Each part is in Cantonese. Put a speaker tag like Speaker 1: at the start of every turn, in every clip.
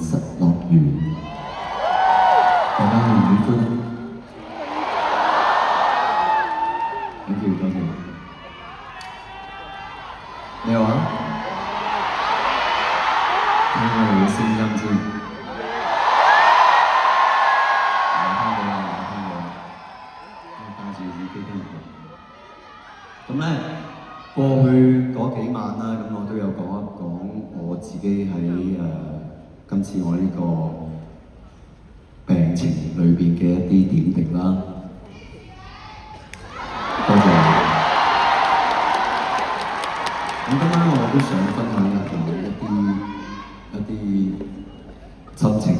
Speaker 1: 失樂園，大家喜唔喜歡？Thank you，多謝。你好啊，聽下你嘅聲音先。我聽到啦，我聽到啦，戴住耳機聽唔到。咁咧，過去嗰幾晚啦，咁我都有講一講我自己喺今次我呢個病情裏邊嘅一啲點滴啦。多謝。咁今晚我都想分享一啲心情嘅。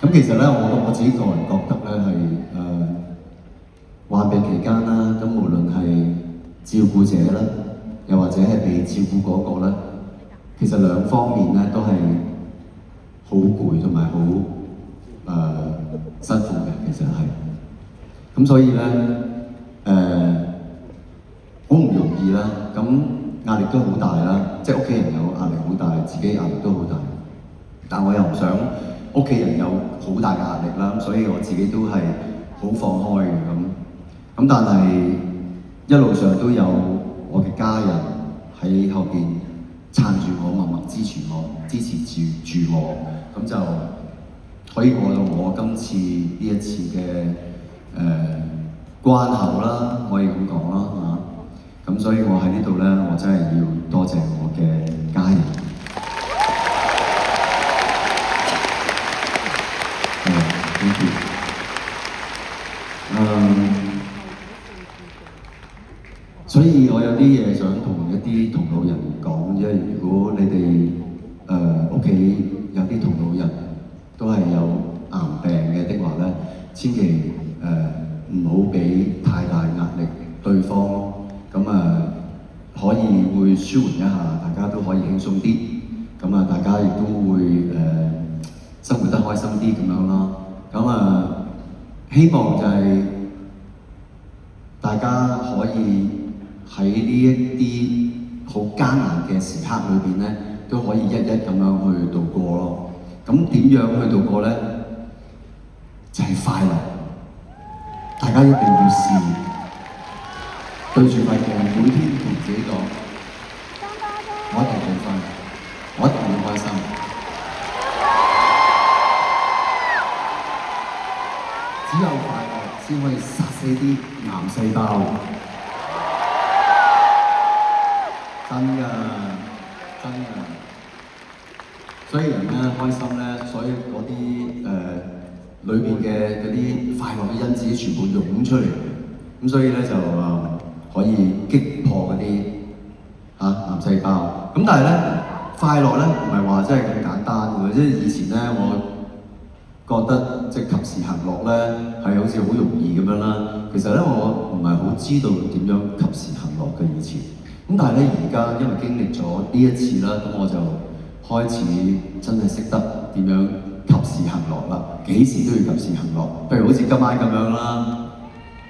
Speaker 1: 咁其實咧，我自己個人覺得咧係患病期間啦，咁無論係照顧者啦，又或者係被照顧嗰個咧，其實兩方面咧都係好攰同埋好辛苦嘅，其實係。咁所以咧好唔容易啦，咁壓力都好大啦，即係屋企人有壓力好大，自己壓力都好大。但我又唔想屋企人有好大嘅壓力啦，所以我自己都係好放開嘅咁。咁但係一路上都有我嘅家人喺後邊撐住我，默默支持住我，咁就可以過到我今次呢一次嘅關口啦，可以咁講啦嚇。咁所以我喺呢度咧，我真係要多謝我嘅家人。Thank you。所以我有啲嘢想同一啲同路人講，即係如果你哋屋企有啲同路人都係有癌病嘅話咧，千祈唔好俾太大壓力對方，咁可以會舒緩一下，大家都可以輕鬆啲，咁大家亦都會生活得開心啲咁樣啦。咁希望就係大家可以喺呢一啲好艱難嘅時刻裏邊咧，都可以一一咁樣去度過咯。咁點樣去度過咧？就係快樂。大家一定要試，對住塊鏡，每天同自己講：我一定好快樂，我一定會開心。只有快樂先可以殺死啲癌細胞。真㗎，真㗎。所以人咧開心咧，所以嗰啲裏邊嘅嗰啲快樂嘅因子全部湧出嚟，咁所以咧就可以擊破嗰啲癌細胞。咁但係咧快樂咧唔係話真係咁簡單嘅，即係以前咧我覺得即係及時行樂咧係好似好容易咁樣啦。其實咧我唔係好知道點樣及時行樂嘅以前。咁但係咧而家因為經歷咗呢一次啦，咁我就開始真係識得點樣及時行樂啦。幾時都要及時行樂，譬如好似今晚咁樣啦。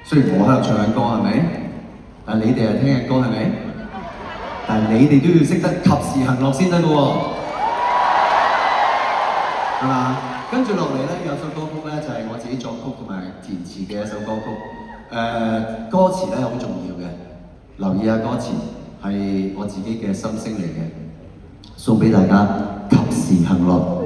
Speaker 1: 雖然我喺度唱緊歌係咪？但係你哋係聽緊歌係咪？但係你哋都要識得及時行樂先得嘅喎，係嘛？跟住落嚟咧有首歌曲咧就係我自己作曲同埋填詞嘅一首歌曲。歌詞咧好重要嘅，留意下歌詞係我自己嘅心聲嚟嘅，送俾大家及時行樂。